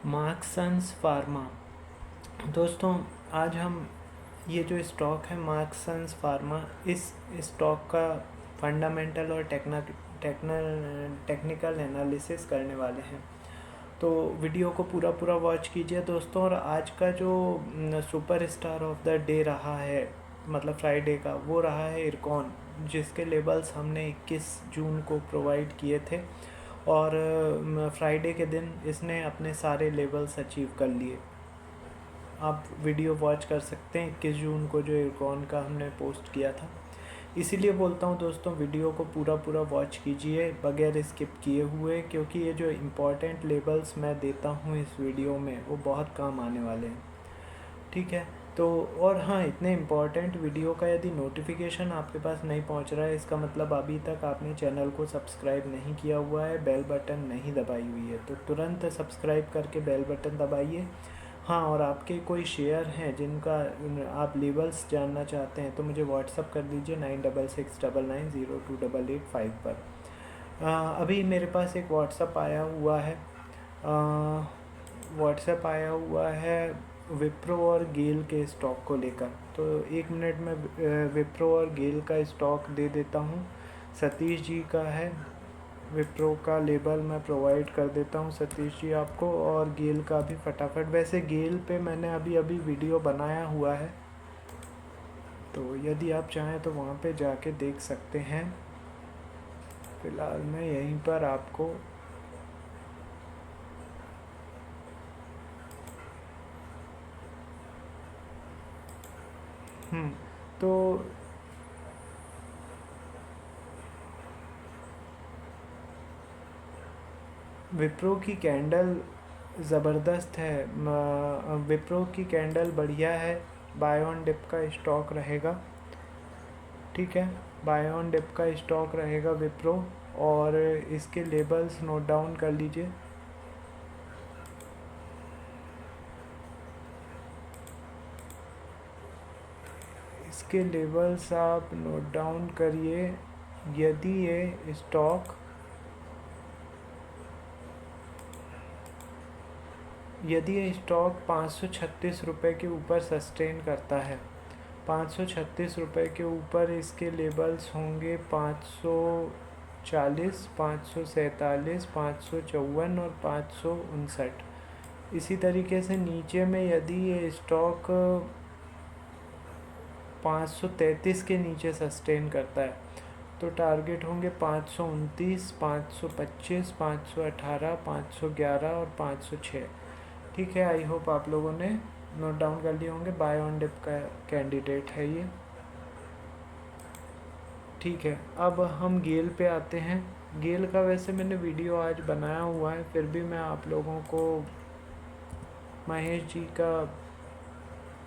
मार्क्संस pharma. दोस्तों, आज हम ये जो स्टॉक है मार्क्संस फार्मा, इस स्टॉक का फंडामेंटल और टेक्निकल एनालिसिस करने वाले हैं। तो वीडियो को पूरा पूरा वॉच कीजिए दोस्तों। और आज का जो super star of the day रहा है, मतलब फ्राइडे का, वो रहा है इरकॉन, जिसके लेबल्स हमने 21 जून को प्रोवाइड किए थे। और फ्राइडे के दिन इसने अपने सारे लेवल्स अचीव कर लिए। आप वीडियो वॉच कर सकते हैं 21 जून को जो इरकॉन का हमने पोस्ट किया था। इसीलिए बोलता हूँ दोस्तों, वीडियो को पूरा पूरा वॉच कीजिए बगैर स्किप किए हुए, क्योंकि ये जो इम्पोर्टेंट लेबल्स मैं देता हूँ इस वीडियो में वो बहुत काम आने वाले हैं। ठीक है। तो और हाँ, इतने इम्पॉर्टेंट वीडियो का यदि नोटिफिकेशन आपके पास नहीं पहुंच रहा है, इसका मतलब अभी तक आपने चैनल को सब्सक्राइब नहीं किया हुआ है, बेल बटन नहीं दबाई हुई है, तो तुरंत सब्सक्राइब करके बेल बटन दबाइए। हाँ, और आपके कोई शेयर हैं जिनका आप लेवल्स जानना चाहते हैं तो मुझे व्हाट्सअप कर दीजिए 9669902885 पर। अभी मेरे पास एक व्हाट्सएप आया हुआ है विप्रो और गेल के स्टॉक को लेकर। तो 1 मिनट में विप्रो और गेल का स्टॉक दे देता हूँ। सतीश जी का है, विप्रो का लेबल मैं प्रोवाइड कर देता हूँ सतीश जी आपको, और गेल का भी फटाफट। वैसे गेल पे मैंने अभी अभी वीडियो बनाया हुआ है, तो यदि आप चाहें तो वहाँ पे जाके देख सकते हैं। फ़िलहाल मैं यहीं पर आपको तो विप्रो की कैंडल ज़बरदस्त है। विप्रो की कैंडल बढ़िया है। बाय ऑन डिप का स्टॉक रहेगा। ठीक है, बाय ऑन डिप का स्टॉक रहेगा विप्रो। और इसके लेबल्स नोट डाउन कर लीजिए। इसके लेबल्स आप नोट डाउन करिए। यदि ये स्टॉक यदि ये स्टॉक 536 रुपये के ऊपर सस्टेन करता है, 536 रुपये के ऊपर इसके लेबल्स होंगे 540, 547, 554 और 559। इसी तरीके से नीचे में यदि ये स्टॉक 533 के नीचे सस्टेन करता है तो टारगेट होंगे 529, 525, 518, 511 और 506। ठीक है, आई होप आप लोगों ने नोट डाउन कर लिए होंगे। बाय ऑन डिप का कैंडिडेट है ये। ठीक है, अब हम गेल पे आते हैं। गेल का वैसे मैंने वीडियो आज बनाया हुआ है, फिर भी मैं आप लोगों को, महेश जी का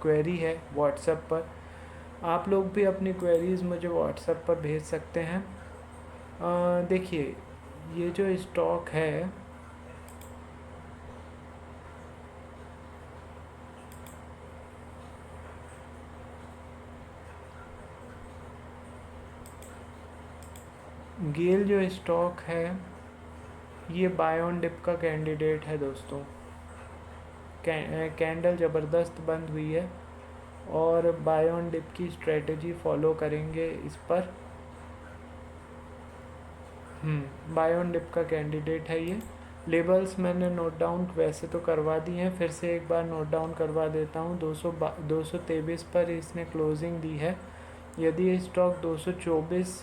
क्वेरी है व्हाट्सएप पर, आप लोग भी अपनी क्वेरीज़ मुझे व्हाट्सएप पर भेज सकते हैं। देखिए, ये जो स्टॉक है, गेल जो स्टॉक है, ये बाय ऑन डिप का कैंडिडेट है दोस्तों। कैंडल ज़बरदस्त बंद हुई है और बाय ऑन डिप की स्ट्रेटजी फॉलो करेंगे इस पर। बाय ऑन डिप का कैंडिडेट है ये। लेबल्स मैंने नोट डाउन वैसे तो करवा दिए हैं, फिर से एक बार नोट डाउन करवा देता हूँ। 223 पर इसने क्लोजिंग दी है। यदि ये स्टॉक 224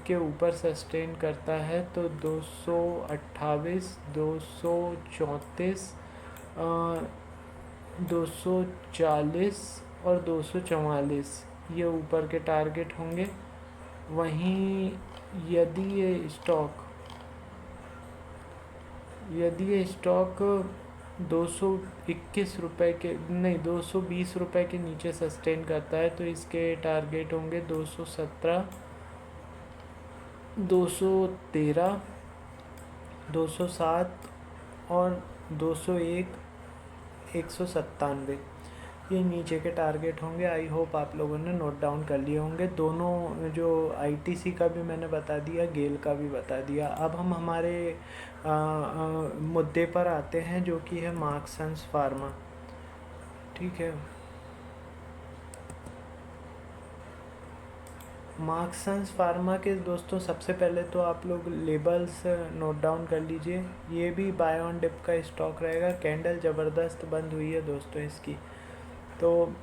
के ऊपर सस्टेन करता है तो 228, 234, 240 और 244 ये ऊपर के टारगेट होंगे। वहीं यदि ये स्टॉक 221 रुपये के नहीं 220 रुपये के नीचे सस्टेन करता है तो इसके टारगेट होंगे 217, 213, 207 और 201, 197। ये नीचे के टारगेट होंगे। आई होप आप लोगों ने नोट डाउन कर लिए होंगे। दोनों जो आईटीसी का भी मैंने बता दिया, गेल का भी बता दिया। अब हम हमारे मुद्दे पर आते हैं जो कि है मार्क्संस फार्मा। ठीक है, मार्क्संस फार्मा के दोस्तों सबसे पहले तो आप लोग लेबल्स नोट डाउन कर लीजिए। ये भी बाय ऑन डिप का स्टॉक रहेगा। कैंडल ज़बरदस्त बंद हुई है दोस्तों इसकी, तो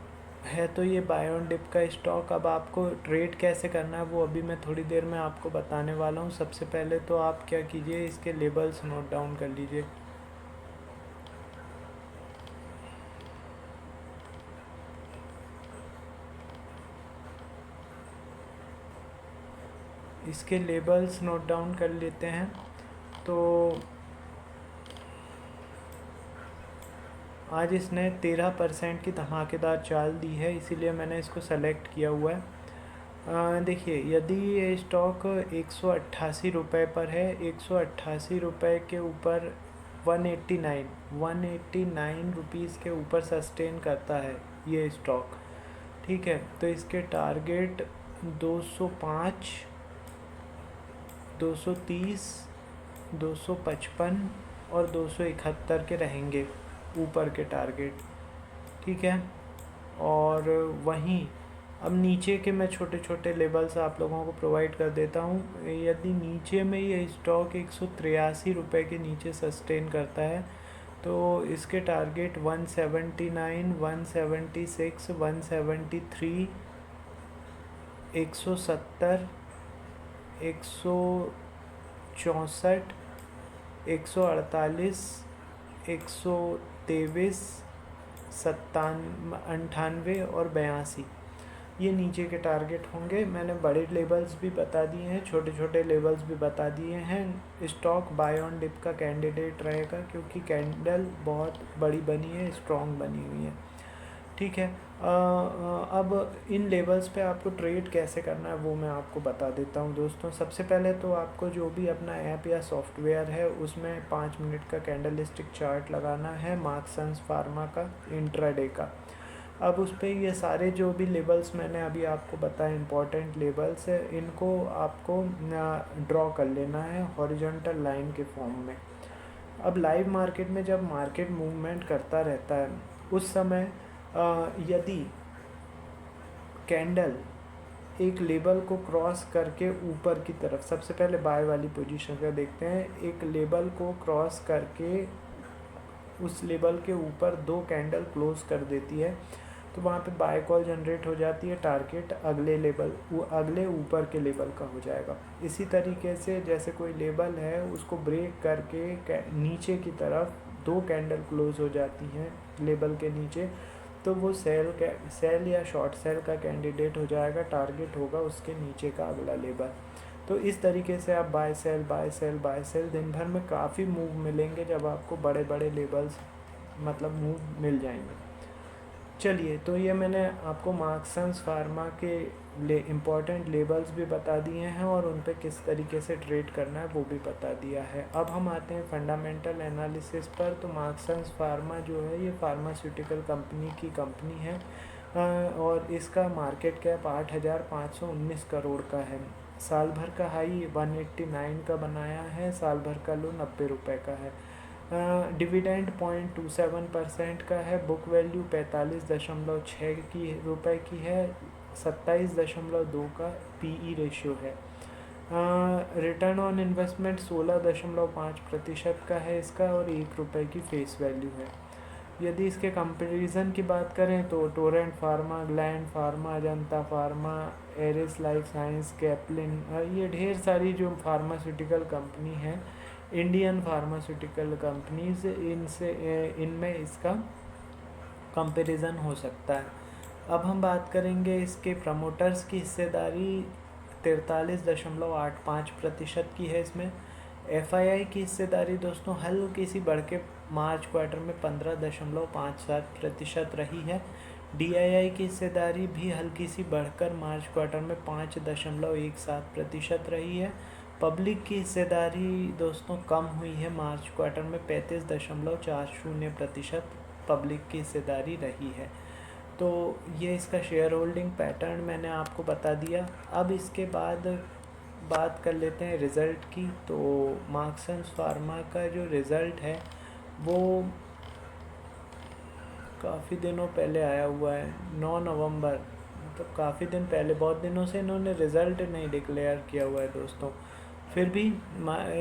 है तो ये बाय ऑन डिप का स्टॉक। अब आपको ट्रेड कैसे करना है वो अभी मैं थोड़ी देर में आपको बताने वाला हूँ। सबसे पहले तो आप क्या कीजिए, इसके लेबल्स नोट डाउन कर लीजिए। इसके लेबल्स नोट डाउन कर लेते हैं। तो आज इसने 13% की धमाकेदार चाल दी है, इसीलिए मैंने इसको सेलेक्ट किया हुआ है। देखिए, यदि ये स्टॉक 188 रुपये पर है, 188 रुपये के ऊपर 189 रुपीज़ के ऊपर सस्टेन करता है ये स्टॉक। ठीक है, तो इसके टारगेट 205, 230, 255 और 271 के रहेंगे ऊपर के टारगेट। ठीक है, और वहीं अब नीचे के मैं छोटे छोटे लेवल्स आप लोगों को प्रोवाइड कर देता हूँ। यदि नीचे में ये स्टॉक 183 रुपये के नीचे सस्टेन करता है तो इसके टारगेट 179, 176, 173, 170, 164, 148, 123, 98 और 82 ये नीचे के टारगेट होंगे। मैंने बड़े लेवल्स भी बता दिए हैं, छोटे छोटे लेवल्स भी बता दिए हैं। स्टॉक बाय ऑन डिप का कैंडिडेट रहेगा क्योंकि कैंडल बहुत बड़ी बनी है, स्ट्रॉन्ग बनी हुई है। ठीक है, अब इन लेवल्स पे आपको ट्रेड कैसे करना है वो मैं आपको बता देता हूँ दोस्तों। सबसे पहले तो आपको जो भी अपना ऐप या सॉफ्टवेयर है उसमें 5 मिनट का कैंडलस्टिक चार्ट लगाना है मार्क्संस फार्मा का इंट्राडे का। अब उस पर ये सारे जो भी लेबल्स मैंने अभी आपको बताया इंपॉर्टेंट लेबल्स है, इनको आपको ड्रॉ कर लेना है हॉरिजॉन्टल लाइन के फॉर्म में। अब लाइव मार्केट में जब मार्केट मूवमेंट करता रहता है उस समय यदि कैंडल एक लेबल को क्रॉस करके ऊपर की तरफ, सबसे पहले बाय वाली पोजीशन का देखते हैं, एक लेबल को क्रॉस करके उस लेबल के ऊपर 2 कैंडल क्लोज कर देती है तो वहाँ पे बाय कॉल जनरेट हो जाती है। टारगेट अगले लेबल, अगले ऊपर के लेबल का हो जाएगा। इसी तरीके से जैसे कोई लेबल है उसको ब्रेक करके नीचे की तरफ 2 कैंडल क्लोज हो जाती हैं लेबल के नीचे, तो वो सेल या शॉर्ट सेल का कैंडिडेट हो जाएगा। टारगेट होगा उसके नीचे का अगला लेबल। तो इस तरीके से आप buy sell buy sell buy sell दिन भर में काफ़ी मूव मिलेंगे जब आपको बड़े बड़े लेबल्स मतलब मूव मिल जाएंगे। चलिए, तो ये मैंने आपको मार्क्संस फार्मा के इम्पॉर्टेंट लेबल्स भी बता दिए हैं और उन पे किस तरीके से ट्रेड करना है वो भी बता दिया है। अब हम आते हैं फंडामेंटल एनालिसिस पर। तो मार्क्संस फार्मा जो है ये फार्मास्यूटिकल कंपनी की कंपनी है और इसका मार्केट कैप 8,519 करोड़ का है। साल भर का हाई 189 का बनाया है, साल भर का लो 90 रुपये का है। डिविडेंड 0.27% का है। बुक वैल्यू 45.6 की रुपए की है। 27.2 का पीई रेशियो है। रिटर्न ऑन इन्वेस्टमेंट 16.5% का है इसका और 1 रुपये की फेस वैल्यू है। यदि इसके कंपैरिजन की बात करें तो टोरेंट फार्मा, ग्लैंड फार्मा, अजंता फार्मा, एरिस लाइफ साइंस, कैप्लिन, ये ढेर सारी जो फार्मास्यूटिकल कंपनी है, इंडियन फार्मास्यूटिकल कंपनीज, इनमें इसका कंपैरिजन हो सकता है। अब हम बात करेंगे इसके प्रमोटर्स की हिस्सेदारी 43.85% की है इसमें। एफआईआई की हिस्सेदारी दोस्तों हल्की सी बढ़ के मार्च क्वार्टर में 15.57% रही है। डीआईआई की हिस्सेदारी भी हल्की सी बढ़कर मार्च क्वार्टर में 5.17% रही है। पब्लिक की हिस्सेदारी दोस्तों कम हुई है मार्च क्वार्टर में 35.40% पब्लिक की हिस्सेदारी रही है। तो ये इसका शेयर होल्डिंग पैटर्न मैंने आपको बता दिया। अब इसके बाद बात कर लेते हैं रिज़ल्ट की। तो मार्क्संस फार्मा का जो रिज़ल्ट है वो काफ़ी दिनों पहले आया हुआ है, 9 नवंबर, मतलब काफ़ी दिन पहले। बहुत दिनों से इन्होंने रिज़ल्ट नहीं डिक्लेयर किया हुआ है दोस्तों, फिर भी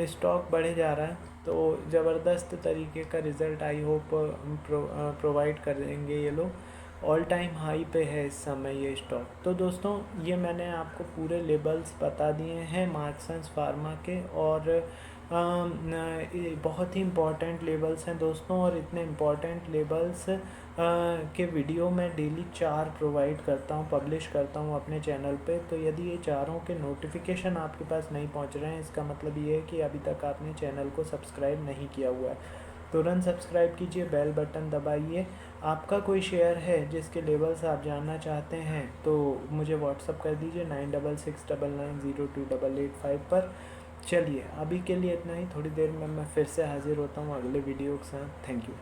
स्टॉक बढ़े जा रहा है। तो ज़बरदस्त तरीके का रिज़ल्ट आई होप प्रोवाइड करेंगे ये लोग। ऑल टाइम हाई पे है इस समय ये स्टॉक। तो दोस्तों ये मैंने आपको पूरे लेबल्स बता दिए हैं मार्क्संस फार्मा के, और ये बहुत ही इम्पॉर्टेंट लेबल्स हैं दोस्तों। और इतने इम्पॉर्टेंट लेबल्स के वीडियो मैं डेली 4 प्रोवाइड करता हूँ, पब्लिश करता हूँ अपने चैनल पे। तो यदि ये चारों के नोटिफिकेशन आपके पास नहीं पहुँच रहे हैं, इसका मतलब ये है कि अभी तक आपने चैनल को सब्सक्राइब नहीं किया हुआ है। तुरंत सब्सक्राइब कीजिए, बेल बटन दबाइए। आपका कोई शेयर है जिसके लेवल्स आप जानना चाहते हैं तो मुझे व्हाट्सअप कर दीजिए 9669902885 पर। चलिए अभी के लिए इतना ही, थोड़ी देर में मैं फिर से हाज़िर होता हूँ अगले वीडियो के साथ। Thank you.